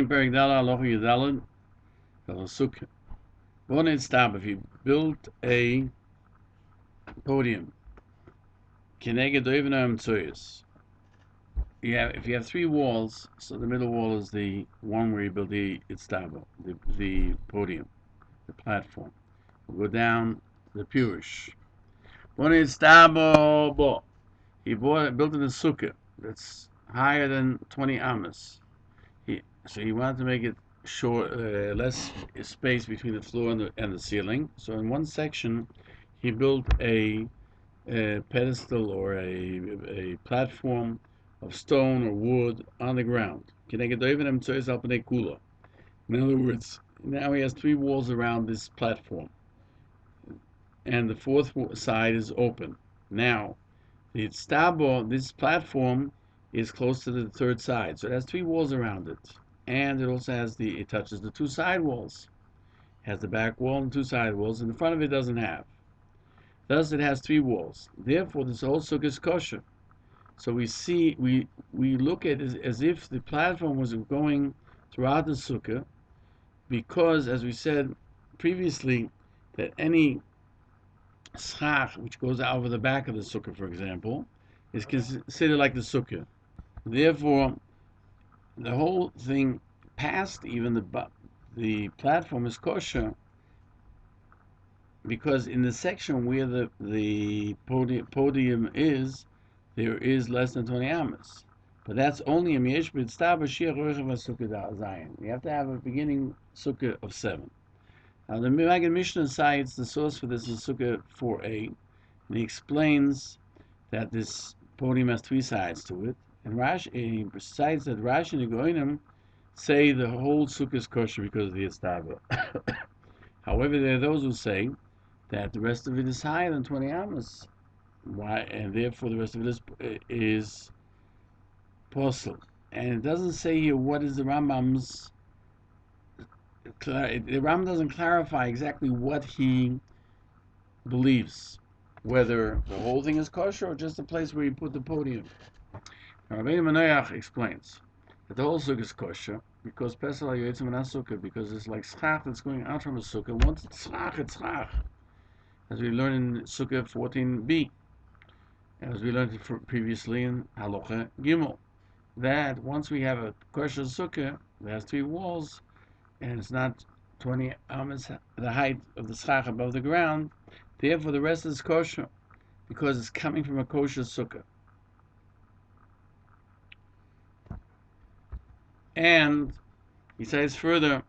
Perik Dala Halacha Yudalad Hilchos Sukkah. One stop if you build a podium. Keneged Oivnam Tzoyis. If you have three walls, so the middle wall is the one where you build the itztabo, the podium, the platform. We'll go down to the Peirush. One itztabo bo. He built in a sukkah that's higher than 20 amas. So he wanted to make it short, less space between the floor and the ceiling. So in one section, he built a pedestal or a platform of stone or wood on the ground. In other words, now he has three walls around this platform, and the fourth side is open. Now, this platform is close to the third side, so it has three walls around it, and it also it touches the two side walls. It has the back wall and two side walls, and the front of it doesn't have. Thus, it has three walls. Therefore, this whole sukkah is kosher. So we look at it as if the platform was going throughout the sukkah, because, as we said previously, that any schach which goes over the back of the sukkah, for example, is considered like the sukkah. Therefore, the whole thing past even the platform is kosher, because in the section where the podium is, there is less than 20 amas. But that's only a miesh b'tztab shiur sukkah zayin. You have to have a beginning sukkah of 7. Now the Maggid Mishnah cites the source for this is sukkah 4a, and he explains that this podium has three sides to it. And he cites that Rashi and the Goinim say the whole sukkah is kosher because of the itztaba. However, there are those who say that the rest of it is higher than 20 amas. Why? And therefore the rest of it is possible. And it doesn't say here what is the Rambam's. The Rambam doesn't clarify exactly what he believes, whether the whole thing is kosher or just the place where you put the podium. Rabbeinu Manoach explains that the whole sukkah is kosher because Pesach Yotzim and Sukkah, because it's like schach that's going out from a sukkah. Once it's schach, as we learned in Sukkah 14b, as we learned previously in Halacha Gimel, that once we have a kosher sukkah that has three walls, and it's not 20 amas the height of the schach above the ground, therefore the rest is kosher, because it's coming from a kosher sukkah. And he says further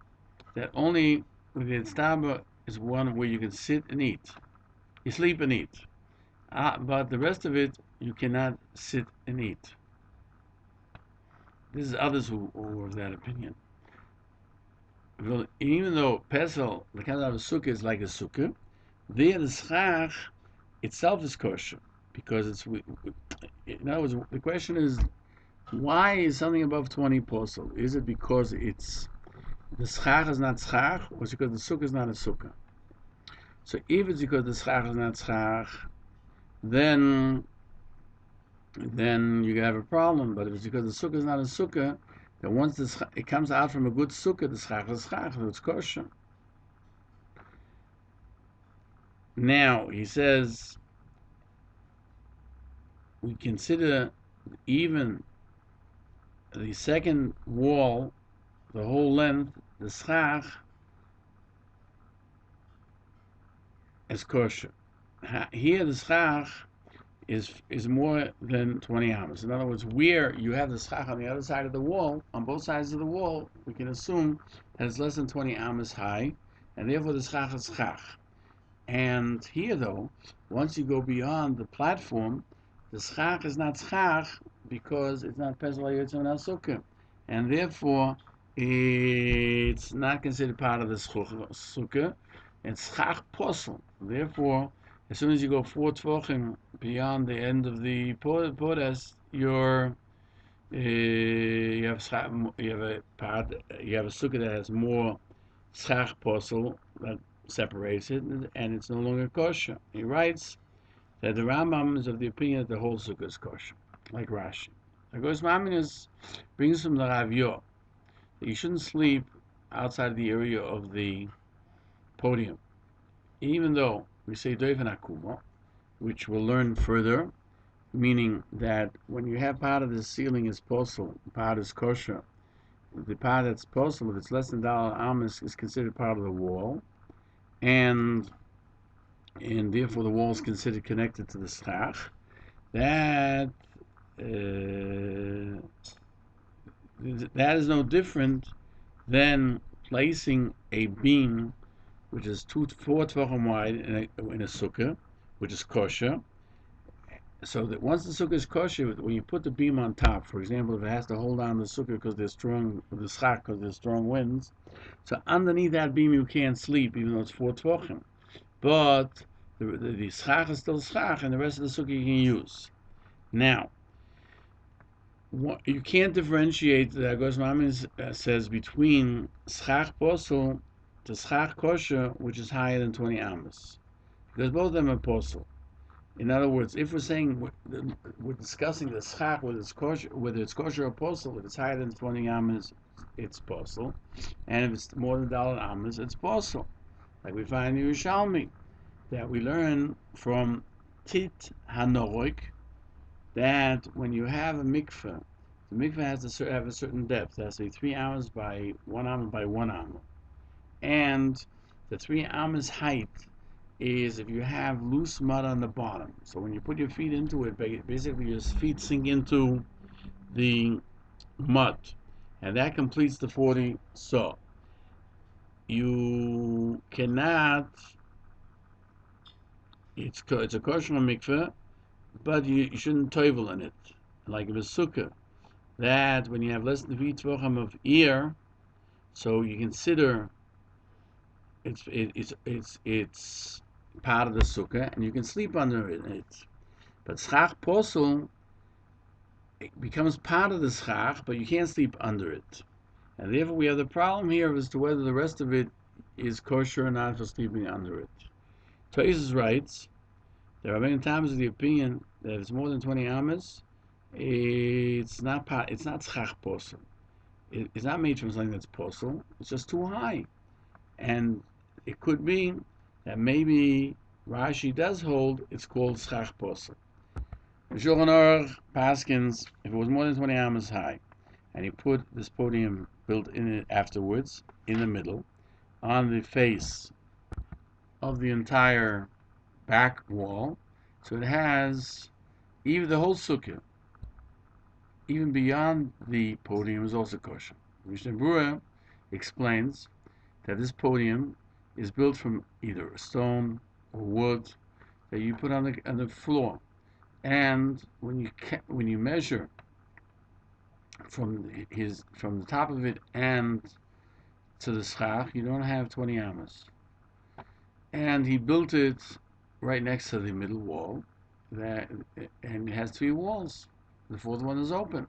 that only with the itztaba is one where you can sit and eat. You sleep and eat. But the rest of it, you cannot sit and eat. This is others who are of that opinion. Even though Pesel, the kind of a sukkah, is like a sukkah, there the schach itself is kosher, because it's. In other words, the question is, why is something above 20 posel? Is it because it's the schach is not schach, or is it because the sukkah is not a sukkah? So if it's because the schach is not schach, then you have a problem. But if it's because the sukkah is not a sukkah, then once it comes out from a good sukkah, the schach is schach, so it's kosher. Now he says we consider even the second wall, the whole length, the schach, as kosher. Here the schach is more than 20 amas. In other words, where you have the schach on the other side of the wall, on both sides of the wall, we can assume that it's less than 20 amas high, and therefore the schach is schach. And here, though, once you go beyond the platform, the schach is not schach because it's not Pesach Yotzim Sukkah, and therefore it's not considered part of the sukkah. It's schach posel. Therefore, as soon as you go 4 tefachim beyond the end of the podes, you have a sukkah that has more schach posel that separates it, and it's no longer kosher. He writes that the Rambam is of the opinion that the whole sukkah is kosher, like Rashi. Agos Maminus brings from the Rav Yo that you shouldn't sleep outside the area of the podium. Even though we say doifen akuma, which we'll learn further, meaning that when you have part of the ceiling is posel, part is kosher, the part that's posel, if it's less than Dal Amis, is considered part of the wall, and therefore the wall is considered connected to the schach. That that is no different than placing a beam which is 4 tvachim wide in a sukkah, which is kosher. So that once the sukkah is kosher, when you put the beam on top, for example, if it has to hold on the sukkah because there's strong, the schach because there's strong winds, so underneath that beam you can't sleep, even though it's 4 tvachim. But the schach is still schach, and the rest of the sukkah you can use. Now, you can't differentiate, the Agos Mamin says, between schach posel to schach kosher, which is higher than 20 amas, because both of them are posel. In other words, if we're saying we're discussing the schach, whether it's kosher or posel, if it's higher than 20 amas, it's posel, and if it's more than daled amas, it's posel. Like we find in Yerushalmi, that we learn from Tit Hanorik, that when you have a mikveh, the mikveh has to have a certain depth. It has to be 3 amas by 1 amma by 1 amma. And the 3 amas height is if you have loose mud on the bottom. So when you put your feet into it, basically your feet sink into the mud. And that completes the 40 so. You cannot, it's a kosher mikveh, but you shouldn't toivel in it. Like if it's sukkah, that when you have less than 3 tvachim of ear, so you consider it's part of the sukkah, and you can sleep under it. But schach posel, it becomes part of the schach, but you can't sleep under it. And therefore we have the problem here as to whether the rest of it is kosher or not for sleeping under it. Taisus writes, there are many times of the opinion that if it's more than 20 amas, it's not schach posel. It's not made from something that's posel. It's just too high, and it could be that maybe Rashi does hold it's called schach posel. Shulchan Aruch paskins if it was more than 20 amas high, and he put this podium built in it afterwards in the middle, on the face of the entire back wall, so it has even the whole sukkah, even beyond the podium, is also kosher. Mishnah Berurah explains that this podium is built from either stone or wood that you put on the floor, and when you measure from the top of it and to the schach, you don't have 20 amas. And he built it right next to the middle wall, and it has 3 walls. The 4th one is open,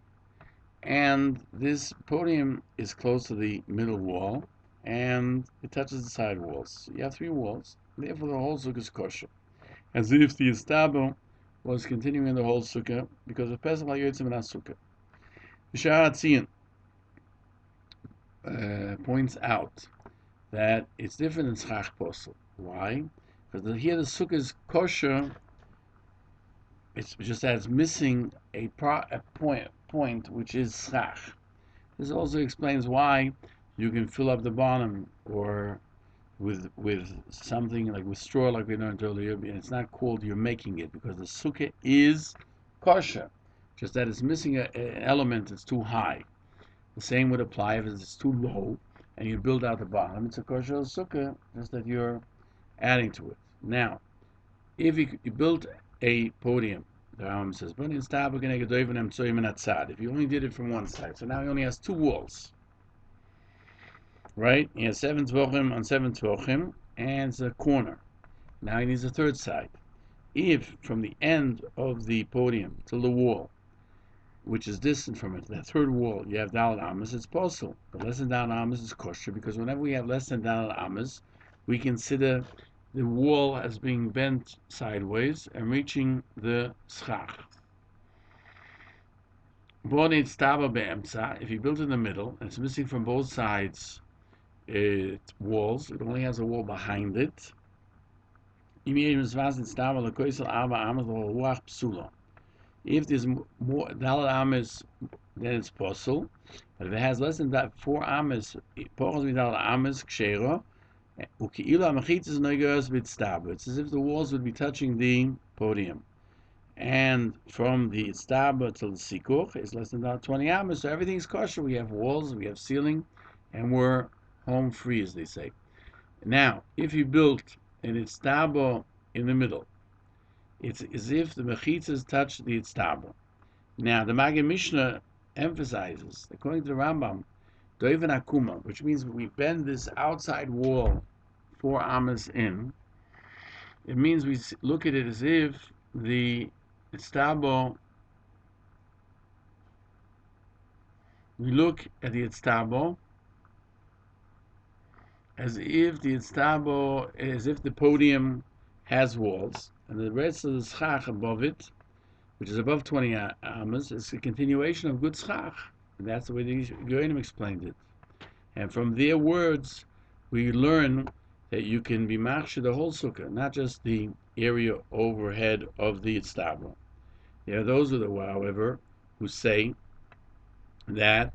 and this podium is close to the middle wall, and it touches the side walls. So you have 3 walls. Therefore, the whole sukkah is kosher, as if the istabo was continuing the whole sukkah because of Pesach HaYotzim and HaSukkah. Sha'ar HaTzion points out that it's different in schach posel. Why? Because here the sukkah is kosher. It's just that it's missing a point which is schach. This also explains why you can fill up the bottom or with something like with straw, like we learned earlier, and it's not called you're making it because the sukkah is kosher. Just that it's missing an element that's too high. The same would apply if it's too low and you build out the bottom. It's a kosher sukkah, just that you're adding to it. Now, if you built a podium, the Rambam says, if you only did it from one side, so now he only has 2 walls, right? He has 7 tvachim on 7 tvachim, and it's a corner. Now he needs a 3rd side. If from the end of the podium to the wall, which is distant from it, that 3rd wall, you have daled amas, it's posel. But less than daled amas is kosher, because whenever we have less than daled amas, we consider the wall as being bent sideways and reaching the schach. If you build in the middle and it's missing from both sides walls, it only has a wall behind it. If there's more dalal ames, then it's possible. But if it has less than that 4 ames, pochos midal ames kshera, ukiila mechitzes noigos bitstab. It's as if the walls would be touching the podium. And from the itztaba till the sikuch is less than about 20 ames, so everything's kosher. We have walls, we have ceiling, and we're home free, as they say. Now, if you built an itztaba in the middle, it's as if the mechitzas touch the itztaba. Now, the Maggid Mishnah emphasizes, according to the Rambam, doiven akuma, which means we bend this outside wall 4 amas in. It means we look at it as if the itztaba, we look at the itztaba as if the podium has walls, and the rest of the schach above it, which is above 20 amas, is a continuation of good schach. And that's the way the Goyim explained it. And from their words, we learn that you can be machshir the whole sukkah, not just the area overhead of the itztaba. There are those, however, who say that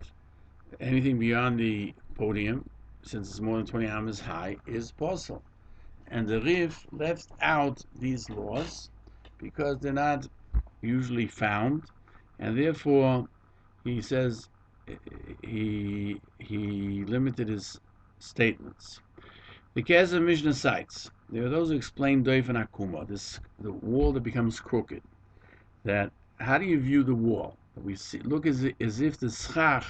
anything beyond the podium, since it's more than 20 amas high, is possible. And the Rif left out these laws because they're not usually found, and therefore he says he limited his statements. The Kezer Mishnah cites, there are those who explain doif and akuma, the wall that becomes crooked. That how do you view the wall? We see, look as if the schach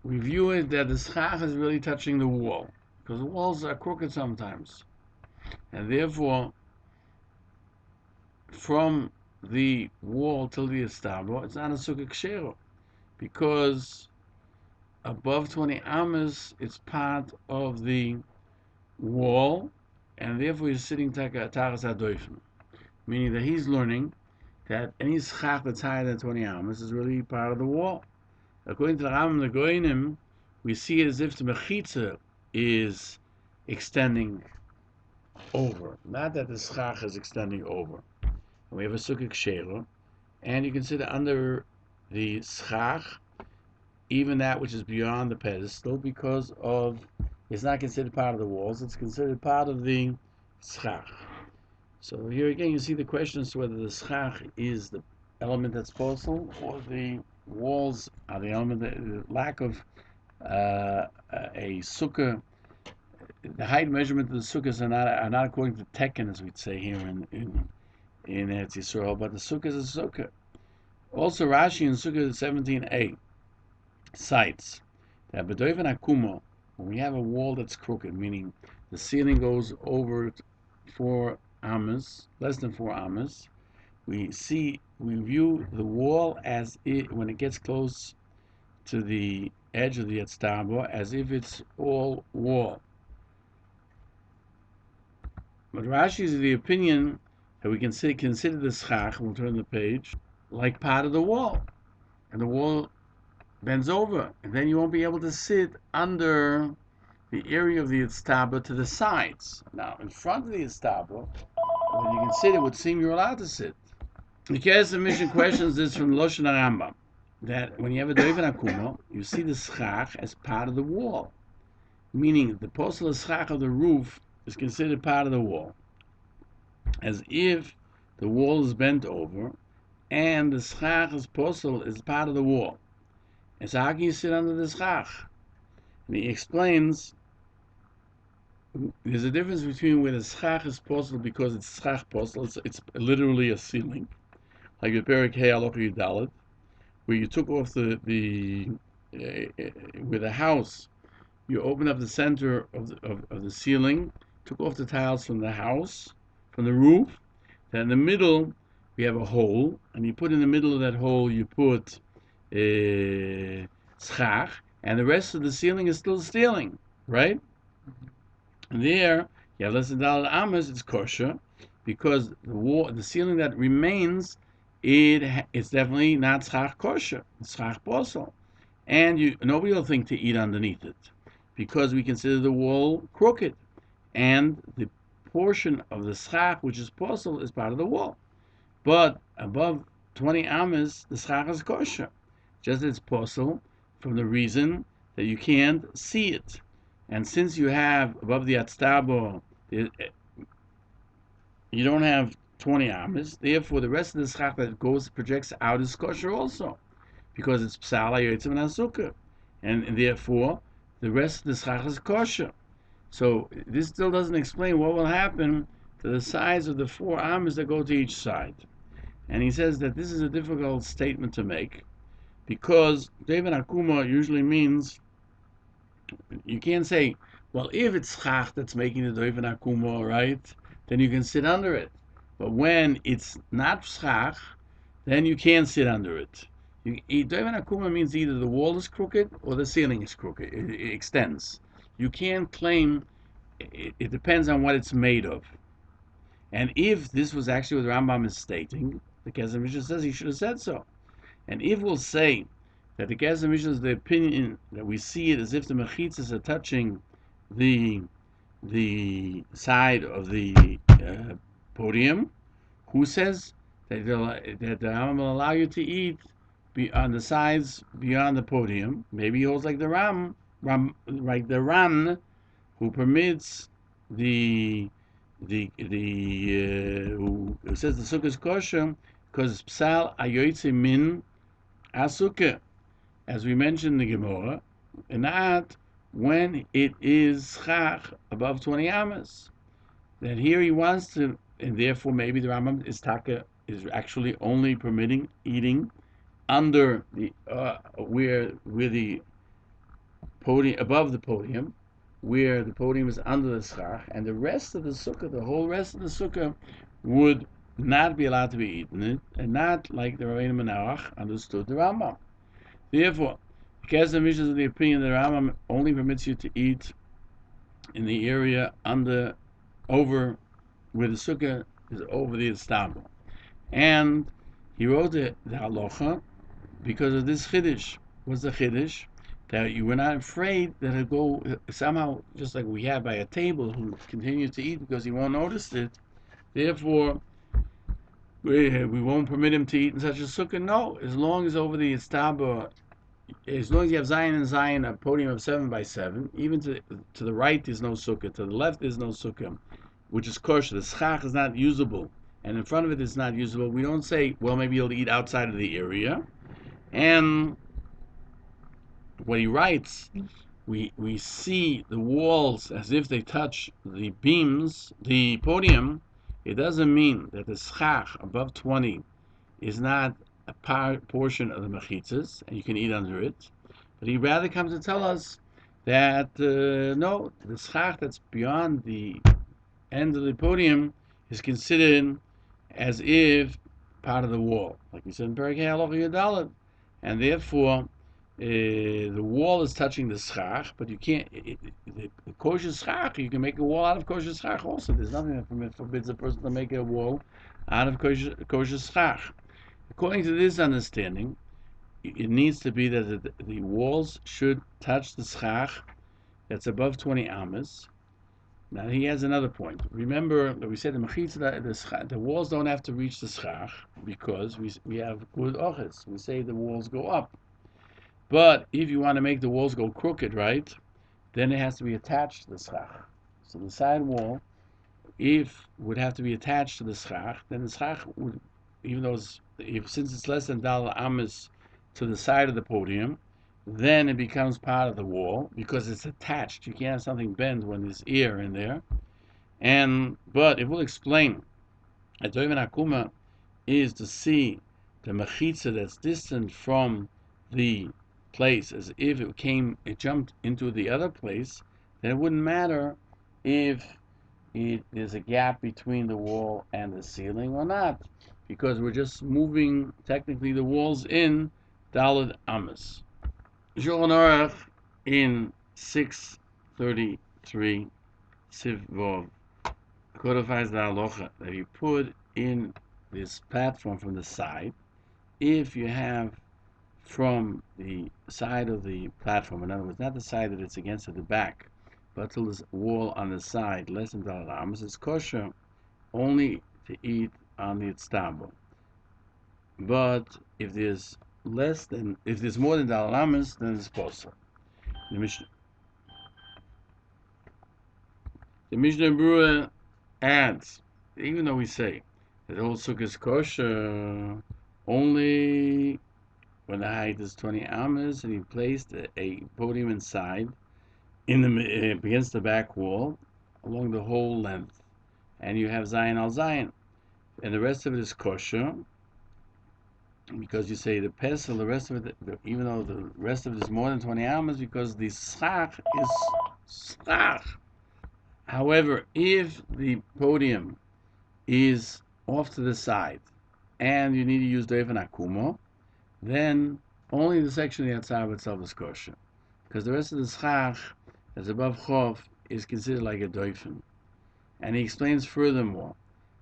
we view it that the schach is really touching the wall, because the walls are crooked sometimes, and therefore from the wall till the itztaba, it's not a sukkah kshero, because above 20 amas, it's part of the wall, and therefore he's sitting taras hadoifen, meaning that he's learning that any schach that's higher than 20 amas is really part of the wall. According to the Rambam, the Goyim, we see it as if the mechitza is extending over, not that the schach is extending over. And we have a sukkah kshero, and you consider under the schach even that which is beyond the pedestal, because it's not considered part of the walls, it's considered part of the schach. So here again you see the question as to whether the schach is the element that's possible, or the walls are the element, the lack of a sukkah. The height measurement of the sukkahs are not according to Tekken, as we'd say here in Eretz Yisrael, but the sukkah is a sukkah. Also, Rashi in Sukkah 17a cites that b'doiven akuma, when we have a wall that's crooked, meaning the ceiling goes over 4 amas, less than 4 amas, we view the wall as when it gets close to the edge of the itztaba, as if it's all wall. But Rashi is of the opinion that we can consider the schach, we'll turn the page, like part of the wall. And the wall bends over, and then you won't be able to sit under the area of the itztaba to the sides. Now, in front of the itztaba, when you can sit, it would seem you're allowed to sit. The Kezer Mishnah questions this from Loshen Rambam, that when you have a doiven akuma, you see the schach as part of the wall, meaning the posel schach of the roof is considered part of the wall, as if the wall is bent over, and the schach as posel is part of the wall. And so how can you sit under the schach? And he explains there's a difference between where the schach is posel because it's schach posel, it's literally a ceiling, like the Perek Hey Halacha Yudalet, where you took off with the house, you open up the center of the ceiling, took off the tiles from the house, from the roof, then in the middle we have a hole, and you put in the middle of that hole, you put schach, and the rest of the ceiling is still ceiling, right? And there, you have less than $1 amas, it's kosher, because the ceiling that remains, it's definitely not schach kosher, it's schach posel, and nobody will think to eat underneath it, because we consider the wall crooked, and the portion of the schach which is posel is part of the wall. But above 20 amas, the schach is kosher, just as it's posel from the reason that you can't see it. And since you have above the atztabo, you don't have 20 amas, therefore the rest of the schach that projects out is kosher also, because it's psal hayotzim sukkah, and therefore the rest of the schach is kosher. So this still doesn't explain what will happen to the size of the 4 amas that go to each side. And he says that this is a difficult statement to make, because David Akuma usually means, you can't say, well, if it's schach that's making the David Akuma, right, then you can sit under it. But when it's not schach, then you can't sit under it. David Akuma means either the wall is crooked or the ceiling is crooked. It extends. You can't claim, it depends on what it's made of. And if this was actually what Rambam is stating, the Kesef Mishnah says he should have said so. And if we'll say that the Kesef Mishnah is the opinion that we see it as if the mechitzas are touching the side of the podium, who says that the Rambam will allow you to eat on the sides beyond the podium? Maybe he holds like the Ran, who permits who says the sukkah is kosher because psal hayotzim min sukkah, as we mentioned in the Gemara, and not when it is schach above 20 amas. Then here he wants to, and therefore maybe the Rambam is actually only permitting eating under the where the podium, above the podium, where the podium is under the schach, and the rest of the sukkah, the whole rest of the sukkah, would not be allowed to be eaten, and not like the Rae Gann understood the Rambam. Therefore, the Kesef Mishnah is of the opinion that the Rambam only permits you to eat in the area over where the sukkah is over the istanbul. And he wrote the Halacha because of this chiddush. What's the chiddush? That you were not afraid that it'll go somehow, just like we have by a table, who continues to eat because he won't notice it. Therefore, we won't permit him to eat in such a sukkah. No, as long as over the istanbul, as long as you have Zion and Zion, a podium of 7 by 7, even to the right there's no sukkah, to the left there's no sukkah, which is kosher. The schach is not usable, and in front of it is not usable. We don't say, well, maybe you'll eat outside of the area. And what he writes, we see the walls as if they touch the beams, the podium. It doesn't mean that the schach above 20 is not a portion of the mechitzas, and you can eat under it. But he rather comes to tell us that no, the schach that's beyond the end of the podium is considered as if part of the wall, like we said in Perek Halacha Yadalit, and therefore the wall is touching the schach, but you can't. The kosher schach, you can make a wall out of kosher schach also. There's nothing that forbids a person to make a wall out of kosher schach. According to this understanding, it needs to be that the walls should touch the schach that's above 20 amas. Now he has another point. Remember that we said the walls don't have to reach the schach because we have good oches. We say the walls go up. But if you want to make the walls go crooked, right, then it has to be attached to the schach. So the side wall, would have to be attached to the schach, then the schach would, even though since it's less than Dal Amas to the side of the podium, then it becomes part of the wall because it's attached. You can't have something bend when there's air in there. But it will explain that David Akuma is to see the mechitza that's distant from the place as if it jumped into the other place, then it wouldn't matter if there's a gap between the wall and the ceiling or not, because we're just moving technically the walls in Daled Amas. Shulchan Aruch in 633 Siv Vov codifies the halacha that you put in this platform from the side. If you have from the side of the platform, in other words, not the side that it's against at the back, but to this wall on the side, less than Daled Amos, it's kosher only to eat on the itztabo. But if there's more than Daled Amos, then it's posel. The Mishnah Berurah adds, even though we say that the whole sukkah is kosher only when the height is 20 amas and you placed a podium inside in the against the back wall along the whole length, and you have Zion al Zion, and the rest of it is kosher because you say the pesel, the rest of it, even though the rest of it is more than 20 amas, because the schach is schach. However, if the podium is off to the side and you need to use doifen akumo, then only the section of the Yatzar itself is kosher, because the rest of the schach that's above chof is considered like a doifen. And he explains furthermore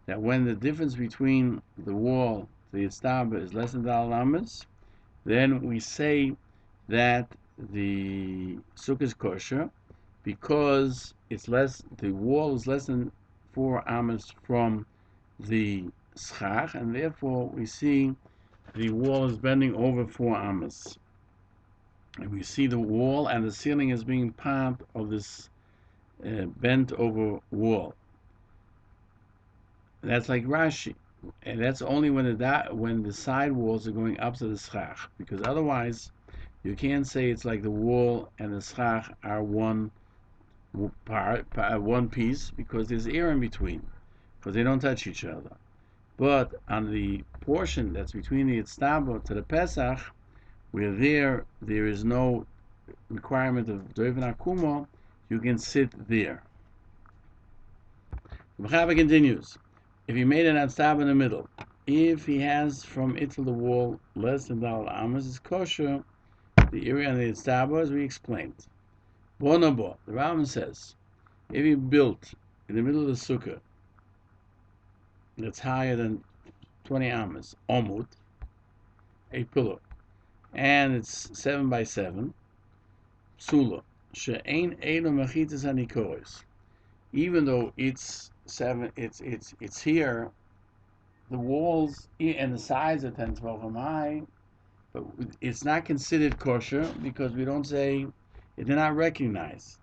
that when the difference between the wall to the Yitztaba is less than Daled Amos, then we say that the sukkah is kosher because the wall is less than 4 amas from the schach, and therefore we see the wall is bending over 4 amas. And we see the wall and the ceiling as being part of this bent over wall. That's like Rashi, and that's only when the side walls are going up to the schach, because otherwise you can't say it's like the wall and the schach are one piece, because there's air in between, because they don't touch each other. But on the portion that's between the Yitztabo to the Pesach, where there is no requirement of doifen akumo, you can sit there. The Mechaber continues. If he made an Yitztabo in the middle, if he has from it to the wall less than Daled Amos, it's kosher. The area on the Yitztabo, as we explained. Bonobo, the Rambam says, if he built in the middle of the sukkah that's higher than 20 amas, omud, a pillar, and it's 7 by 7, psula, she'ein elo mechitzas hanikoros, even though it's here, the walls and the sides are 10 12 high, but it's not considered kosher because we don't say, they're not recognized,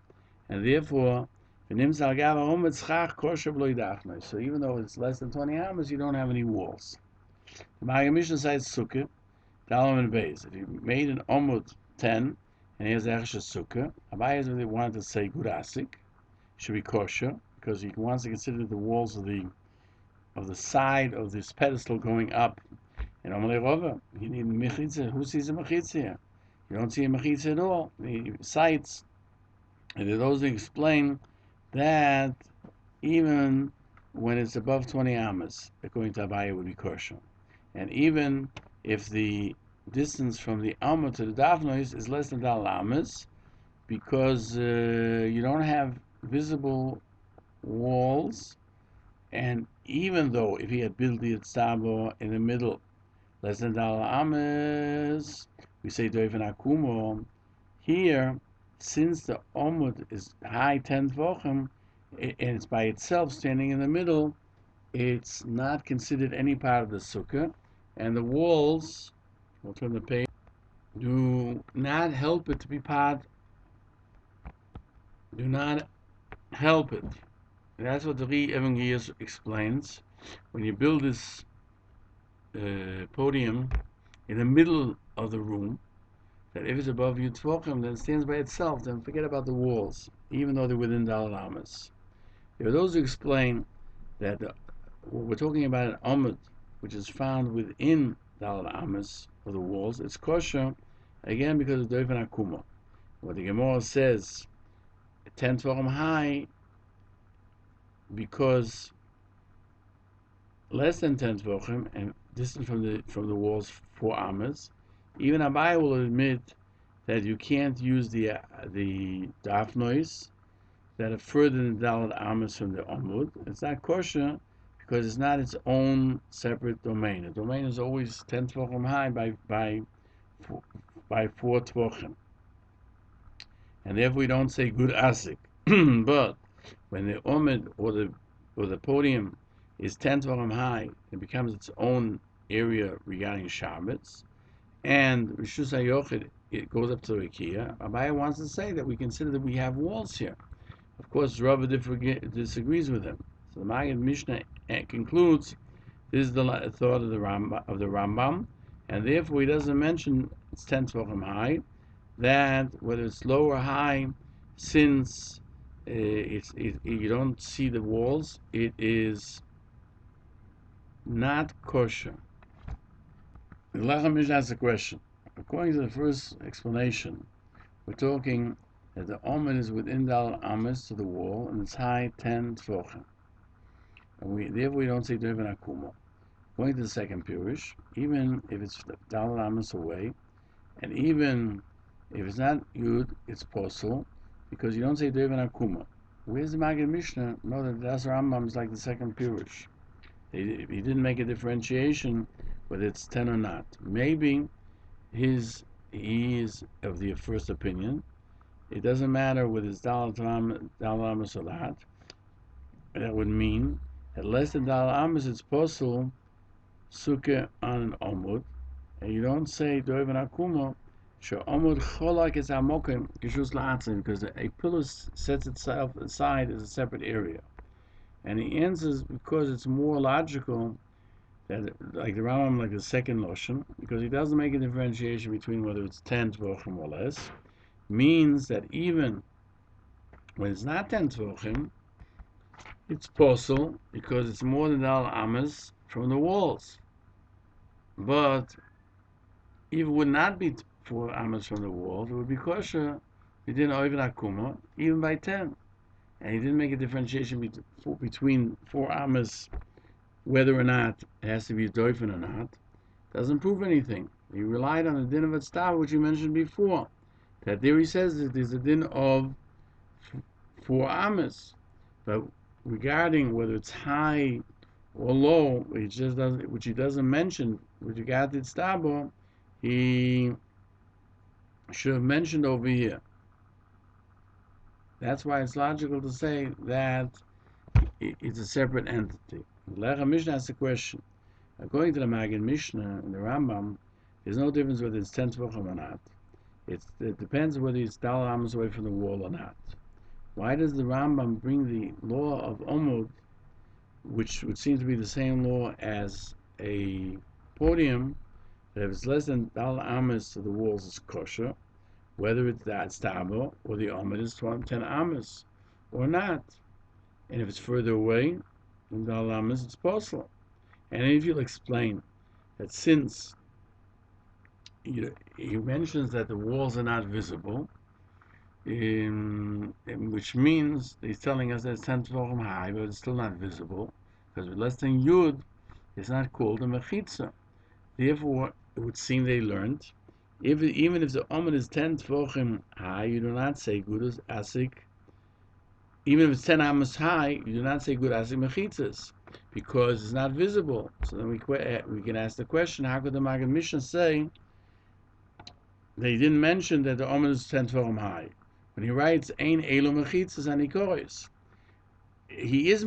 and therefore, so even though it's less than 20 amas, you don't have any walls. The Magen Mishnah says sukkah, Dalam and Beis. If you made an omud 10 and he has Hilchos Sukkah, Abaye really wanted to say gurasik, should be kosher, because he wants to consider the walls of the side of this pedestal going up. And Omalei Rova, you need a mechitza. Who sees a mechitza here? You don't see a mechitza at all. The sites, and those that explain that even when it's above 20 amas, according to Abaye, would be kosher. And even if the distance from the Alma to the Dafnois is less than Daled Amos, because you don't have visible walls, and even though if he had built the Yitztabo in the middle, less than Daled Amos, we say doifen akumo. Here, since the Omud is high 10 Tvochem, and it's by itself standing in the middle, it's not considered any part of the sukkah, and the walls, we'll turn the page, do not help it to be part, do not help it. And that's what the Rae Gann explains. When you build this podium in the middle of the room, that if it's above Yud Tvochem, then it stands by itself, then forget about the walls, even though they're within Daled Amos. There are those who explain that we're talking about an omud, which is found within Daled Amos of the walls. It's kosher, again, because of doifen akumo. What the Gemara says, 10 Tvochem high, because less than 10 Tvochem and distant from the walls 4 amas, even Abaye will admit that you can't use the dafnois that are further than Dalet Amas from the Amud. It's not kosher because it's not its own separate domain. The domain is always 10 tvachim high by 4 tvachim. And therefore we don't say good asik. But when the Amud or the podium is 10 tvachim high, it becomes its own area regarding Shabbos. And Rishus HaYochid, it goes up to Rikiya. Abaye wants to say that we consider that we have walls here. Of course, Rebbe disagrees with him. So the Maggid Mishnah concludes this is the thought of the Rambam, and therefore he doesn't mention it's 10 tvachim high. That whether it's low or high, since you don't see the walls, it is not kosher. The Halacha Mishnah asks a question. According to the first explanation, we're talking that the Omen is within Dal Ames to the wall, and it's high 10 tvachim. And therefore we don't say Doven Akuma. Going to the second Peirush, even if it's Dal Ames away, and even if it's not Yud, it's Posel, because you don't say Doven Akuma. Where's the Maggid Mishnah? No, that Das Rambam is like the second Peirush. He didn't make a differentiation whether it's 10 or not. Maybe he is of the first opinion. It doesn't matter whether it's Dal Amas or not. That would mean that less than Dal Amas it's possible Sukkah on an Omud, and you don't say Doven Akuma, Omud Cholak is Amokim, Geshus La'atzim, because a pillar sets itself aside as a separate area. And he answers because it's more logical that, like the Rambam, like the second Loshen, because he doesn't make a differentiation between whether it's 10 tvachim or less, means that even when it's not 10 tvachim, it's possible because it's more than Dal Amas from the walls. But if it would not be 4 Amas from the walls, it would be kosher. He didn't Oivin Akuma, even by 10. And he didn't make a differentiation between 4 Amas, whether or not it has to be doifen or not. Doesn't prove anything. He relied on the din of Atstav, which you mentioned before. That there he says that there's a din of 4 Amas. But regarding whether it's high or low, which he doesn't mention with regard to Atstav, he should have mentioned over here. That's why it's logical to say that it's a separate entity. The Halacha Mishnah asks a question. According to the Maggid Mishnah and the Rambam, there's no difference whether it's 10 tvachim or not. It depends whether it's Dal Amas away from the wall or not. Why does the Rambam bring the law of Omud, which would seem to be the same law as a podium, that if it's less than Dal Amas to the walls, it's kosher, whether it's that stabo or the Omud is 10 Amas or not. And if it's further away than Dal Amas, it's possible. And if you'll explain that since he mentions that the walls are not visible, which means he's telling us that it's 10 tvachim high, but it's still not visible, because with less than Yud, it's not called a mechitza. Therefore, it would seem they learned, even if the Omen is 10 tvachim high, you do not say Gudus Asik. Even if it's 10 Amos high, you do not say Gud Asik Mechitzas, because it's not visible. So then we can ask the question, how could the Maggid Mishnah say they didn't mention that the Omen is 10 tvachim high? When he writes, Ein Elo Mechitzas Anikoris, he is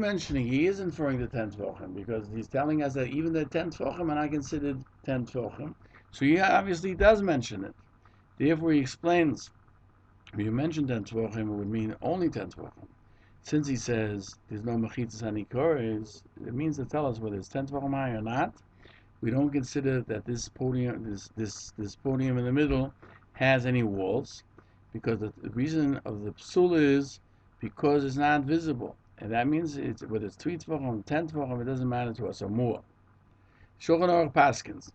inferring the 10 tvachim, because he's telling us that even the 10 tvachim are not considered 10 tvachim. So he obviously does mention it. Therefore he explains, if you mention 10 tvachim, it would mean only 10 tvachim. Since he says there's no mechitzas hanikores, it means to tell us whether it's 10 tvachim high or not. We don't consider that this podium, this podium in the middle, has any walls, because the reason of the psul is because it's not visible, and that means whether it's 3 tvachim, 10 tvachim, it doesn't matter to us or more. Shulchan Aruch paskins,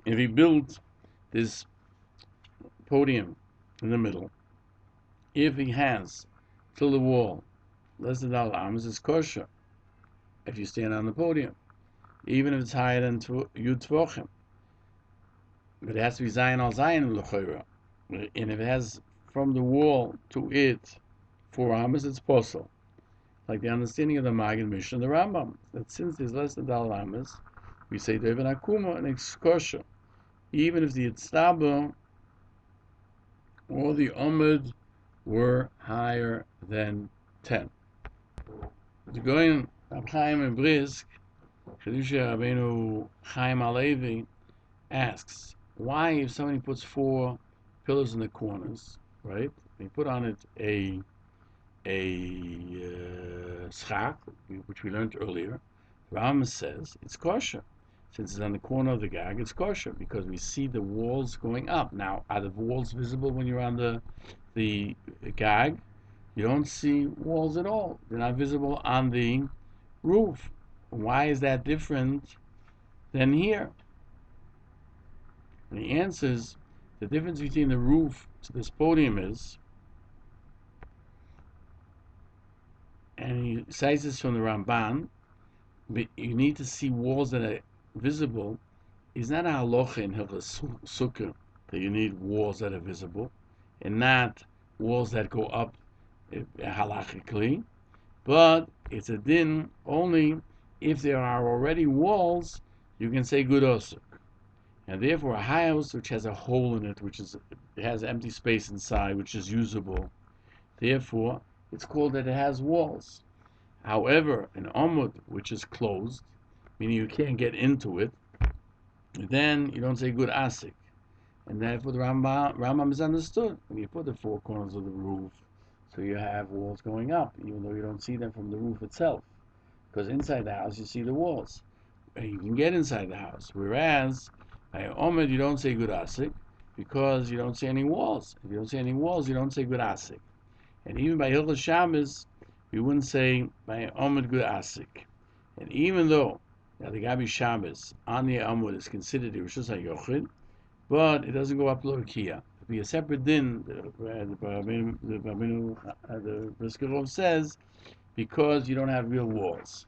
if he built this podium in the middle, if he has till the wall less than Dal Amas, is kosher if you stand on the podium, even if it's higher than Yud Tvachim. But it has to be Zayin al Zayin l'choira. And if it has from the wall to it 4 amas, it's posel. Like the understanding of the Maggid Mishnah and the Rambam, that since there's less than Dal amas, we say Devan Akuma and Ekskosha. Even if the Yitztaba or the Omid were higher than 10. The going Rab Chaim and Brisk, Chiddushei Rabbeinu Chaim Alevi asks, why if somebody puts 4 pillars in the corners, right? They put on it a schach, which we learned earlier. Rambam says it's kosher. Since it's on the corner of the gag, it's kosher because we see the walls going up. Now, are the walls visible when you're on the gag? You don't see walls at all. They're not visible on the roof. Why is that different than here? And the answer is the difference between the roof to this podium is, and he cites this from the Ramban, but you need to see walls that are visible. Is not a halacha in Hilchos Sukkah that you need walls that are visible, and not walls that go up halachically, but it's a din only if there are already walls. You can say good osuk, and therefore a house which has a hole in it, it has empty space inside, which is usable. Therefore, it's called that it has walls. However, an omud which is closed, meaning you can't get into it, then you don't say good asik. And therefore the Rambam is understood. When you put the 4 corners of the roof, so you have walls going up, even though you don't see them from the roof itself. Because inside the house you see the walls. And you can get inside the house. Whereas, by omud you don't say good asik, because you don't see any walls. If you don't see any walls, you don't say good asik. And even by Hilchos Shabbos, we wouldn't say by Amud Good Asik. And even though the Gabi Shabbos on the Amud is considered the Rishus HaYochid, but it doesn't go up to Lokia. It'd be a separate din, the Briskerov says, because you don't have real walls.